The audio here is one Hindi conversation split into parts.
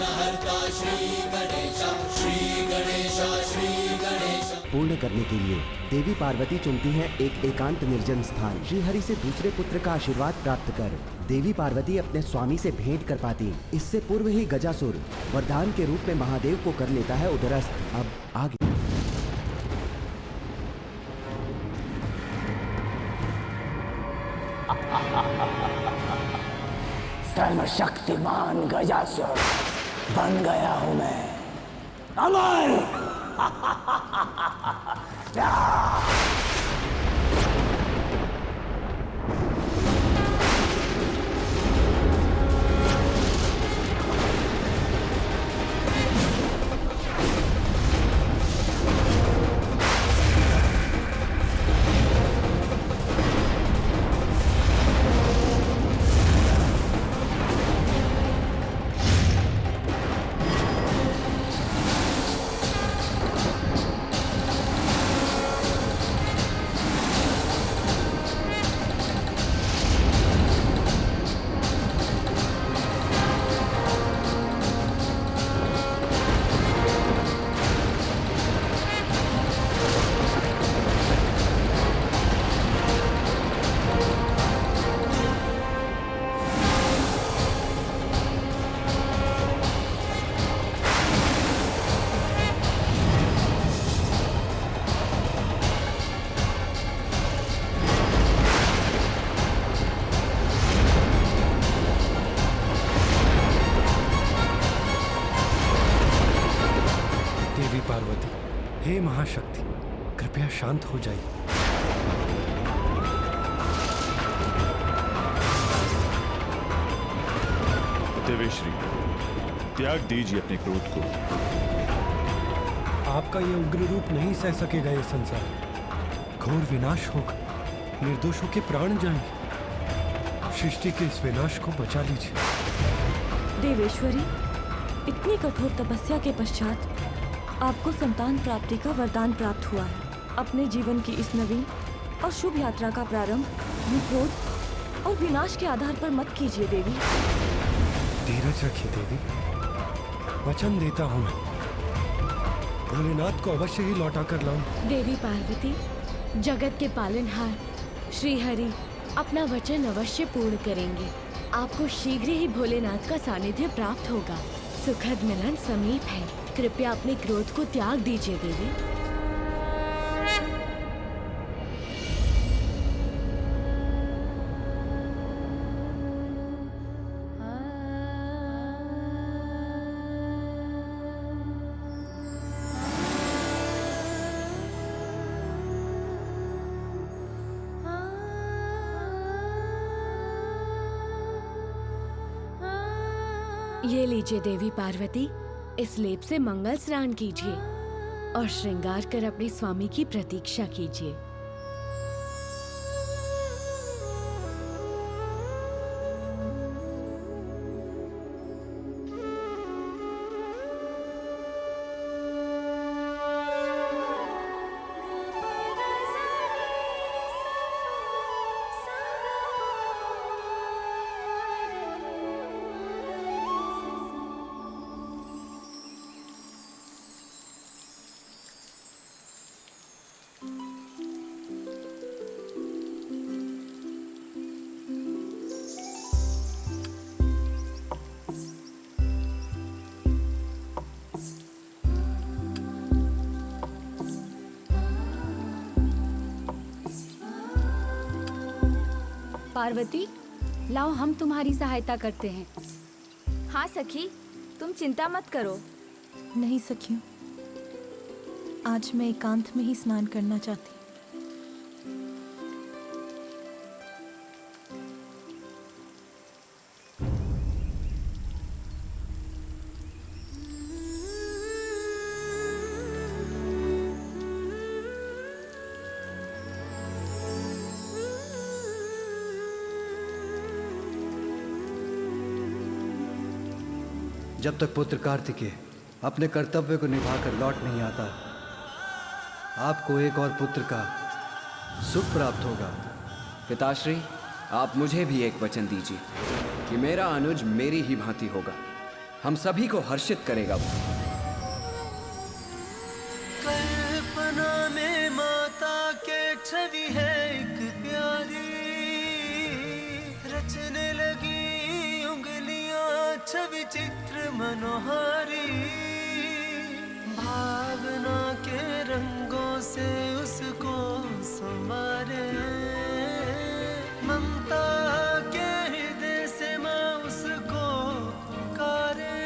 विघ्नहर्ता श्री गणेश, श्री गणेश, श्री गणेश। पूर्ण करने के लिए देवी पार्वती चुनती हैं एक एकांत निर्जन स्थान। श्रीहरि से दूसरे पुत्र का आशीर्वाद प्राप्त कर देवी पार्वती अपने स्वामी से भेंट कर पाती। इससे पूर्व ही गजासुर वरदान के रूप में महादेव को कर लेता है उदरस्त। अब आगे सर्वशक्तिमान गजासुर बन गया हूं मैं, अमर। पार्वती, हे महाशक्ति, कृपया शांत हो जाइए। देवेश्री, त्याग दीजिए अपने क्रोध को। आपका ये उग्र रूप नहीं सह सकेगा ये संसार। घोर विनाश होगा, निर्दोषों के प्राण जाएंगे। सृष्टि के इस विनाश को बचा लीजिए। देवेश्वरी, इतनी कठोर तपस्या के पश्चात आपको संतान प्राप्ति का वरदान प्राप्त हुआ है। अपने जीवन की इस नवीन और शुभ यात्रा का प्रारंभ क्रोध और विनाश के आधार पर मत कीजिए देवी। धीरज रखिए देवी, वचन देता हूँ मैं भोलेनाथ को अवश्य ही लौटा कर लाऊं। देवी पार्वती, जगत के पालनहार श्री हरि अपना वचन अवश्य पूर्ण करेंगे। आपको शीघ्र ही भोलेनाथ का सानिध्य प्राप्त होगा। सुखद मिलन समीप है। कृपया अपने क्रोध को त्याग दीजिए देवी। ये लीजिए देवी पार्वती, इस लेप से मंगल स्नान कीजिए और श्रृंगार कर अपने स्वामी की प्रतीक्षा कीजिए। पार्वती, लाओ हम तुम्हारी सहायता करते हैं। हाँ सखी, तुम चिंता मत करो। नहीं सखियों, आज मैं एकांत में ही स्नान करना चाहती। जब तक पुत्र कार्तिकेय अपने कर्तव्य को निभाकर लौट नहीं आता, आपको एक और पुत्र का सुख प्राप्त होगा। पिताश्री, आप मुझे भी एक वचन दीजिए कि मेरा अनुज मेरी ही भांति होगा। हम सभी को हर्षित करेगा वो। कल्पना में माता के छवि है एक प्यारी, रचने लगी उंगलियां छवि चित्र मनोहारी, भावना के रंगों से उसको संवारे, ममता के हृदय से माँ उसको पुकारे,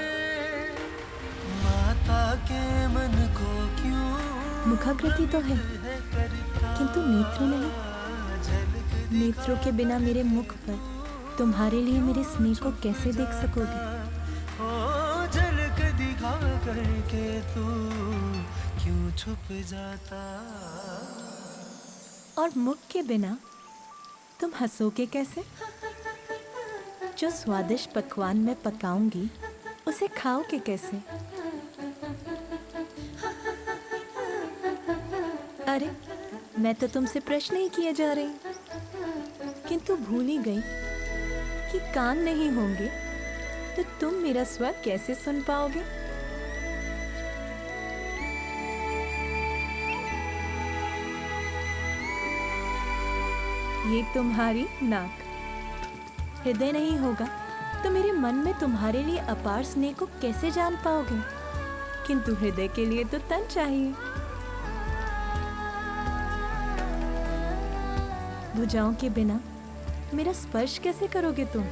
माता के मन को क्यों मुखाकृति तो है किंतु नेत्र नहीं। नेत्रों के बिना मेरे मुख पर तुम्हारे लिए मेरे स्नेह को कैसे देख सकोगे? ओ झलक दिखा करके तू क्यों छुप जाता? और मुख के बिना तुम हंसोगे कैसे? जो स्वादिष्ट पकवान मैं पकाऊंगी उसे खाओगे कैसे? अरे मैं तो तुमसे प्रश्न ही किए जा रही, किंतु भूल ही गई कि कान नहीं होंगे तो तुम मेरा स्वर कैसे सुन पाओगे? ये तुम्हारी नाक, हृदय नहीं होगा तो मेरे मन में तुम्हारे लिए अपार स्नेह को कैसे जान पाओगे? किंतु हृदय के लिए तो तन चाहिए। भुजाओं के बिना मेरा स्पर्श कैसे करोगे तुम?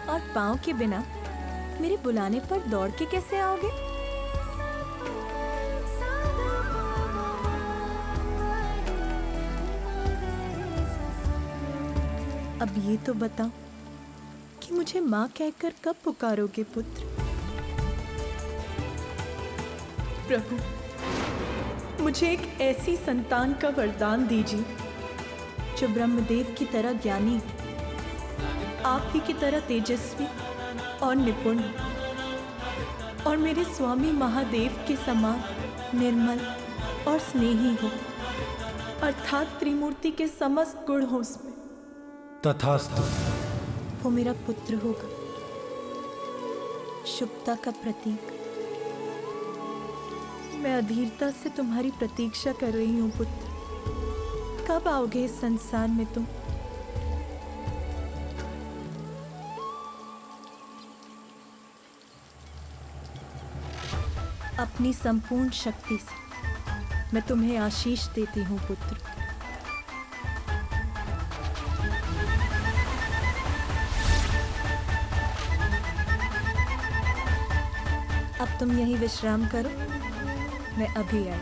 और पाँव के बिना मेरे बुलाने पर दौड़ के कैसे आओगे? अब ये तो बताओ कि मुझे माँ कहकर कब पुकारोगे पुत्र? प्रभु, मुझे एक ऐसी संतान का वरदान दीजिए जो ब्रह्मदेव की तरह ज्ञानी, आप ही की तरह तेजस्वी और निपुण, और मेरे स्वामी महादेव के समान निर्मल और स्नेही हो, अर्थात त्रिमूर्ति के समस्त गुण हो उसमें। तथास्तु। वो मेरा पुत्र होगा, शुभता का प्रतीक। मैं अधीरता से तुम्हारी प्रतीक्षा कर रही हूँ पुत्र। कब आओगे इस संसार में तुम? अपनी संपूर्ण शक्ति से मैं तुम्हें आशीष देती हूँ पुत्र। अब तुम यहीं विश्राम करो, मैं अभी आई।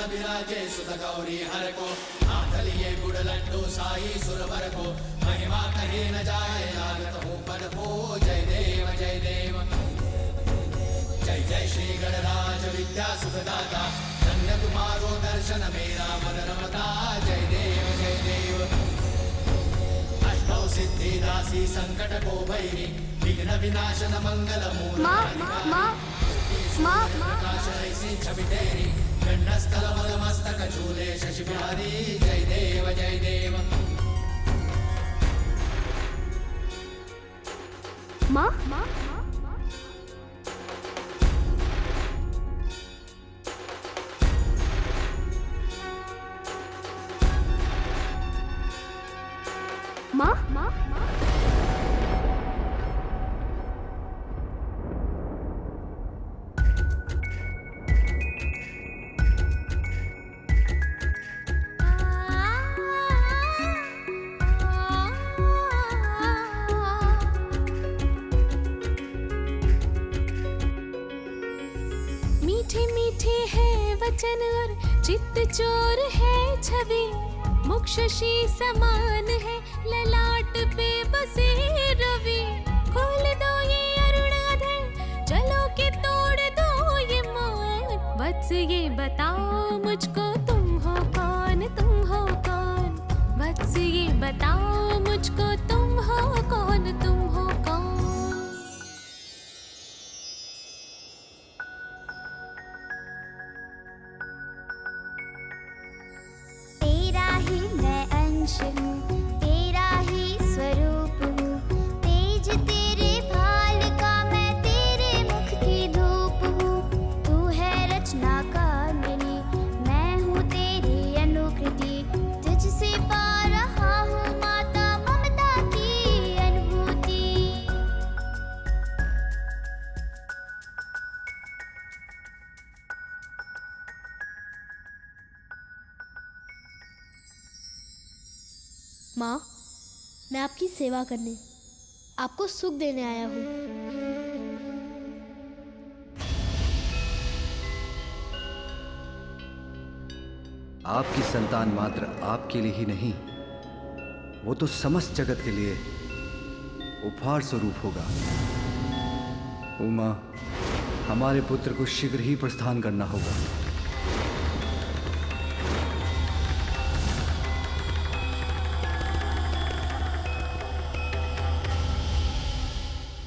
विराजे सुत गौरी हर को, हाथ लिए गुड़ लड्डू साई सुरवर को, महिमा कहे न जाए लागत हूँ पद को। जय देव जय देव, जय जय श्री गणराज विद्या सुखदाता, धन्य तुम्हारो दर्शन मेरा मन रमता। जय देव जय देव, अष्टौ सिद्धि दासी संकट को भैरी, विघ्न विनाशन मंगल मूल छवि तेरी, गंडस्थल मस्तक झूले शशि बिहारी। जय देव जय देव। माँ माँ कंचन और चित्त चोर है छवि, मुख शशि समान है ललाट पे बसे रवि। खोल दो ये अरुण अधर, चलो के तोड़ दो ये मौन। वत्स ये बताओ मुझको तुम हो कौन, तुम हो कौन। वत्स ये बताओ मुझको तुम हो कौन, तुम हो कौन। तेरा ही मैं अंश हूँ, तेरा ही स्वरूप हूँ। तेज तेरे भाल का मैं तेरे मुख की धूप हूँ। तू है रचना कामिनी, मैं हूँ तेरी अनुकृति। तुझसे पा रहा हूँ माता ममता की अनुभूति। माँ, मैं आपकी सेवा करने, आपको सुख देने आया हूँ। आपकी संतान मात्र आपके लिए ही नहीं, वो तो समस्त जगत के लिए उपहार स्वरूप होगा। उमा, हमारे पुत्र को शीघ्र ही प्रस्थान करना होगा।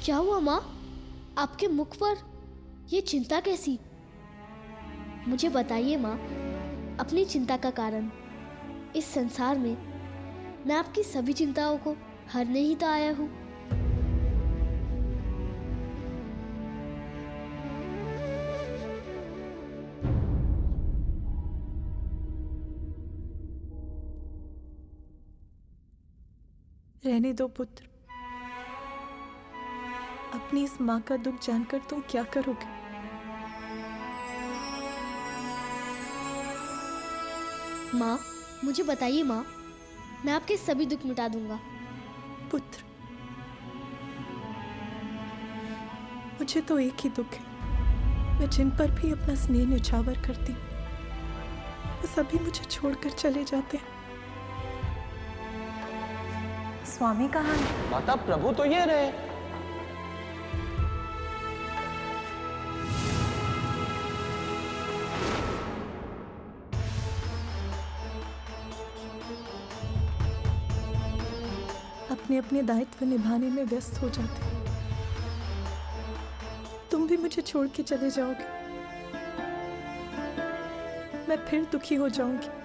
क्या हुआ माँ? आपके मुख पर ये चिंता कैसी? मुझे बताइए माँ, अपनी चिंता का कारण। इस संसार में मैं आपकी सभी चिंताओं को हरने ही तो आया हूँ। रहने दो पुत्र, अपनी इस माँ का दुख जानकर तुम क्या करोगे? माँ, मुझे बताइए माँ, मैं आपके सभी दुख मिटा दूंगा। पुत्र, मुझे तो एक ही दुख है, मैं जिन पर भी अपना स्नेह न्यौछावर करती हूँ, वो सभी मुझे छोड़कर चले जाते हैं। स्वामी कहाँ है? माता, प्रभु तो ये रहे। अपने अपने दायित्व निभाने में व्यस्त हो जाते हैं। तुम भी मुझे छोड़ के चले जाओगे, मैं फिर दुखी हो जाऊंगी।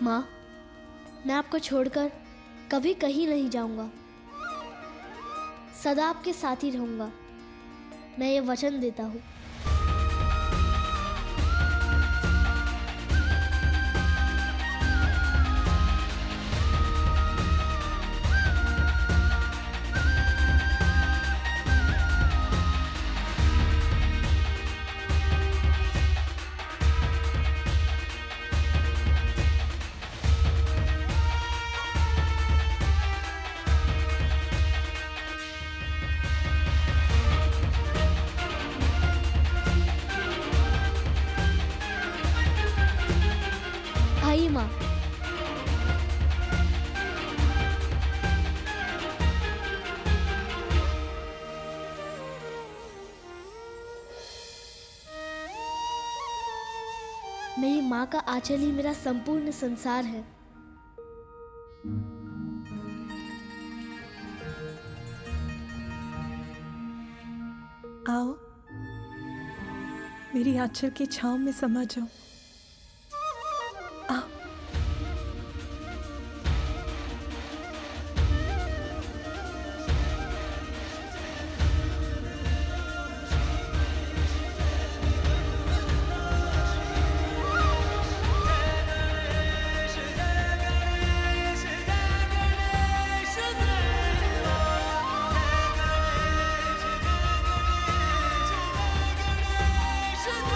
माँ, मैं आपको छोड़कर कभी कहीं नहीं जाऊंगा, सदा आपके साथ ही रहूंगा। मैं ये वचन देता हूँ। आइए माँ। मेरी माँ का आंचल ही मेरा संपूर्ण संसार है। आओ, मेरी आंचल की छांव में समा जाओ। आओ। Shut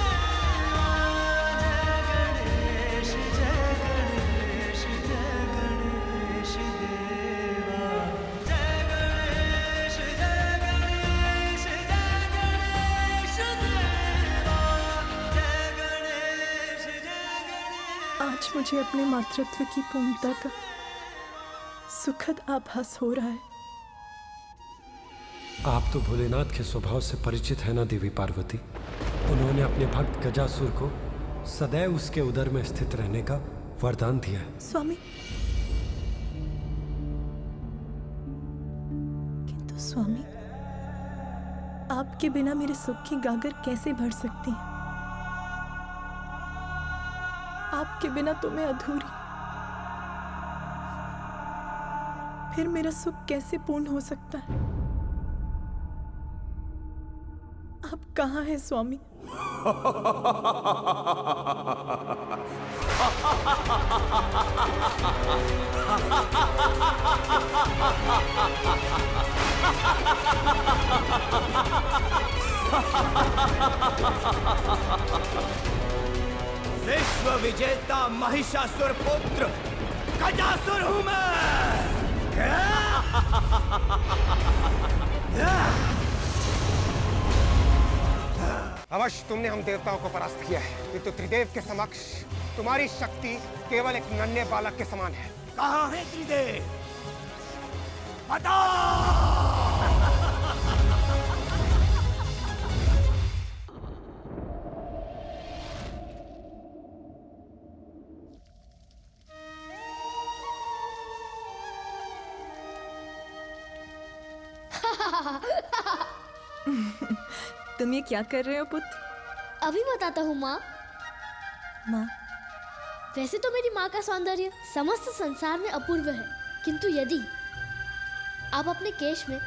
मुझे अपने मातृत्व की पूर्णता का सुखद आभास हो रहा है। आप तो भोलेनाथ के स्वभाव से परिचित है ना देवी पार्वती। उन्होंने अपने भक्त गजासुर को सदैव उसके उदर में स्थित रहने का वरदान दिया है। स्वामी, किंतु स्वामी, आपके बिना मेरे सुख की गागर कैसे भर सकती है? आपके बिना तो मैं अधूरी, फिर मेरा सुख कैसे पूर्ण हो सकता है? आप कहाँ हैं स्वामी? विश्व विजेता महिषासुर पुत्र गजासुर हूं मैं। अवश्य तुमने हम देवताओं को परास्त किया है, किंतु त्रिदेव के समक्ष तुम्हारी शक्ति केवल एक नन्हे बालक के समान है। कहाँ है त्रिदेव? बता। तुम ये क्या कर रहे हो पुत्र? अभी बताता हूँ माँ। माँ, वैसे तो मेरी माँ का सौंदर्य समस्त संसार में अपूर्व है, किंतु यदि आप अपने केश में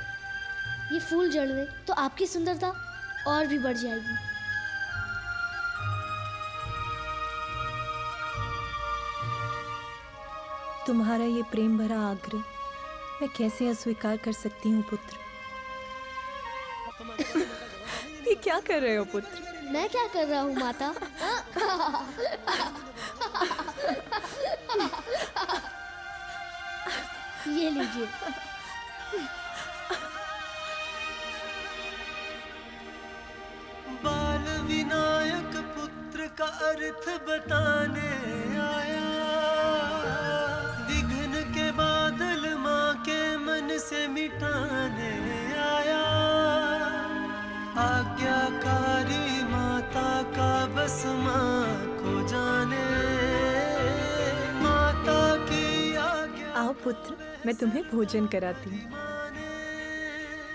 ये फूल जड़ लें तो आपकी सुंदरता और भी बढ़ जाएगी। तुम्हारा ये प्रेम भरा आग्रह मैं कैसे अस्वीकार कर सकती हूँ पुत्र? ये क्या कर रहे हो पुत्र? मैं क्या कर रहा हूँ माता? ये लीजिए। बाल विनायक पुत्र का अर्थ बताने आया, विघ्न के बादल माँ के मन से मिटाने आया। आज्ञाकारी माता का बस माँ को जाने, माता की आज्ञा। आओ पुत्र, मैं तुम्हें भोजन कराती हूँ।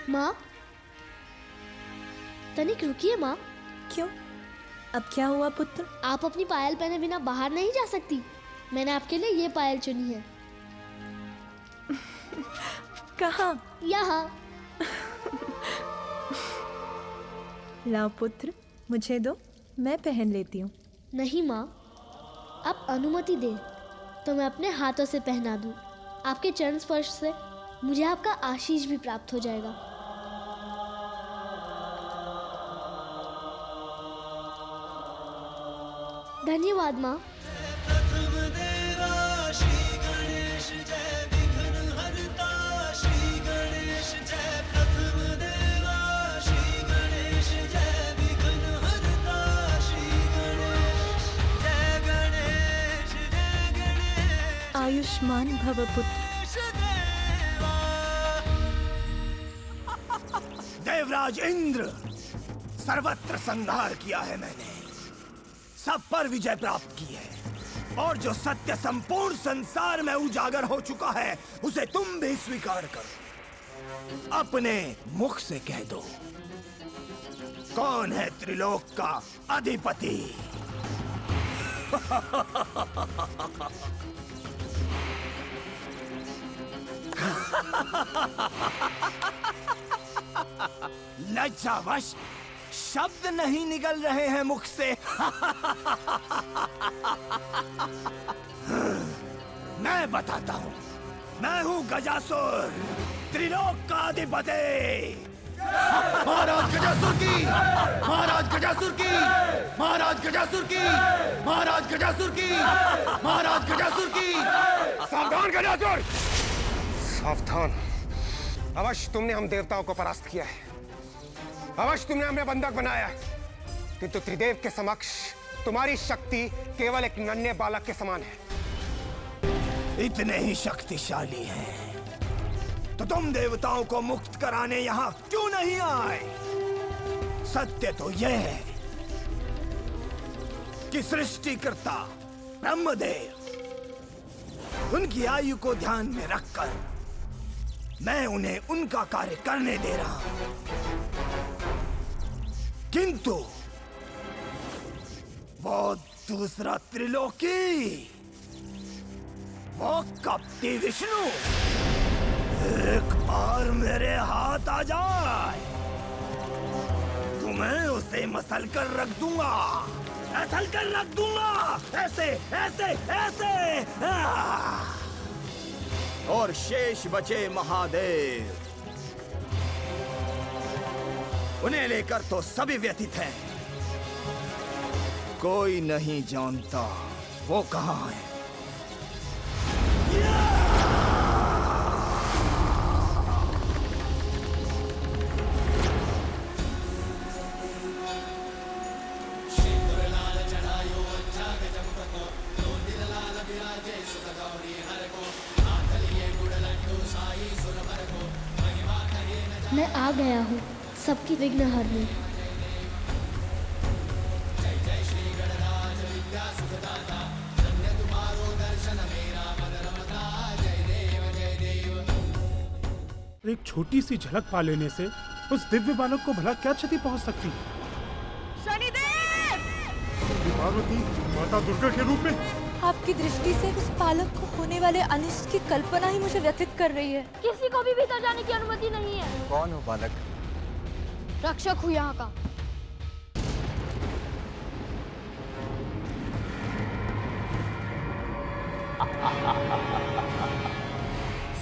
माँ, तनिक रुकिए माँ। क्यों? अब क्या हुआ पुत्र? आप अपनी पायल पहने बिना बाहर नहीं जा सकती। मैंने आपके लिए ये पायल चुनी है। कहाँ? यहाँ। लाओ पुत्र, मुझे दो, मैं पहन लेती हूँ। नहीं माँ, आप अनुमति दें तो मैं अपने हाथों से पहना दूँ। आपके चरण स्पर्श से मुझे आपका आशीष भी प्राप्त हो जाएगा। धन्यवाद माँ। प्रथम देवा श्री गणेश जय, विघ्न हरता श्री गणेश जय। प्रथम देवा श्री गणेश जय, विघ्न हरता श्री गणेश जय। गणेश जय गणेश। आयुष्मान भव पुत्र। देवराज इंद्र, सर्वत्र संहार किया है मैंने, सब पर विजय प्राप्त की है, और जो सत्य संपूर्ण संसार में उजागर हो चुका है उसे तुम भी स्वीकार करो। अपने मुख से कह दो, कौन है त्रिलोक का अधिपति? लज्जावश शब्द नहीं निकल रहे हैं मुख से। मैं बताता हूँ, मैं हूँ गजासुर, त्रिलोक का अधिपति। महाराज गजासुर की, महाराज गजासुर की, महाराज गजासुर की, महाराज गजासुर की, महाराज गजासुर की। सावधान गजासुर, सावधान। अवश्य तुमने हम देवताओं को परास्त किया है, अवश्य तुमने हमें बंधक बनाया है, किंतु त्रिदेव के समक्ष तुम्हारी शक्ति केवल एक नन्हे बालक के समान है। इतने ही शक्तिशाली हैं, तो तुम देवताओं को मुक्त कराने यहाँ क्यों नहीं आए? सत्य तो यह है कि सृष्टिकर्ता ब्रह्मदेव, उनकी आयु को ध्यान में रखकर मैं उन्हें उनका कार्य करने दे रहा हूं, किंतु वो दूसरा त्रिलोकी, वो कपटी विष्णु एक बार मेरे हाथ आ जाए तो मैं उसे मसल कर रख दूंगा, मसल कर रख दूंगा, ऐसे ऐसे ऐसे। और शेष बचे महादेव, उन्हें लेकर तो सभी व्यथित हैं, कोई नहीं जानता वो कहाँ है। मैं आ गया हूँ सबकी विघ्न हरने। एक छोटी सी झलक पा लेने से उस दिव्य बालक को भला क्या क्षति पहुंच सकती है? शनिदेव! पार्वती माता दुर्गा के रूप में आपकी दृष्टि से उस बालक को होने वाले अनिष्ट की कल्पना ही मुझे व्यथित कर रही है। किसी को भी भीतर जाने की अनुमति नहीं है। कौन हो बालक? रक्षक हूँ यहाँ का।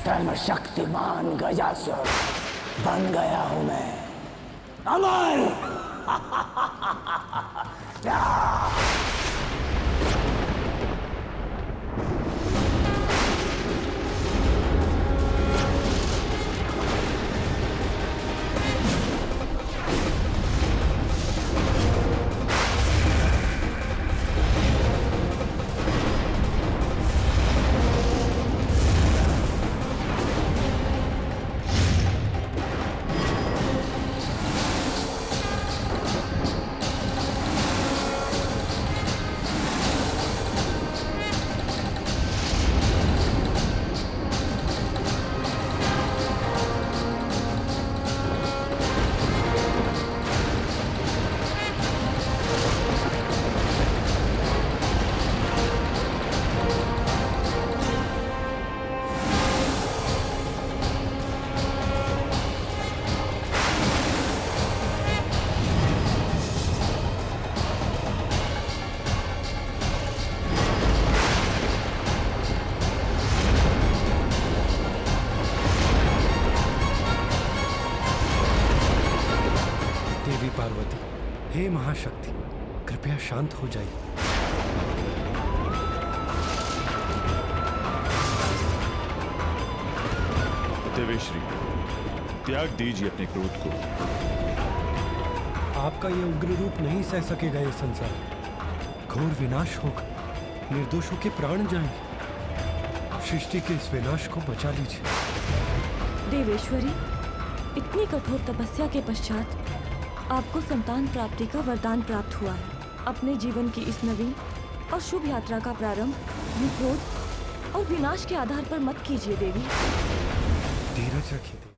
सर्वशक्तिमान गजासुर बन गया हूँ मैं, अमर। देवी पार्वती, हे महाशक्ति, कृपया शांत हो जाइए। देवेश्री, त्याग दीजिए अपने क्रोध को। आपका ये उग्र रूप नहीं सह सकेगा ये संसार, घोर विनाश होगा, निर्दोषों के प्राण जाएंगे। सृष्टि के इस विनाश को बचा लीजिए। देवेश्वरी, इतनी कठोर तपस्या के पश्चात आपको संतान प्राप्ति का वरदान प्राप्त हुआ है। अपने जीवन की इस नवीन और शुभ यात्रा का प्रारंभ क्रोध और विनाश के आधार पर मत कीजिए देवी। धीरज रखिए।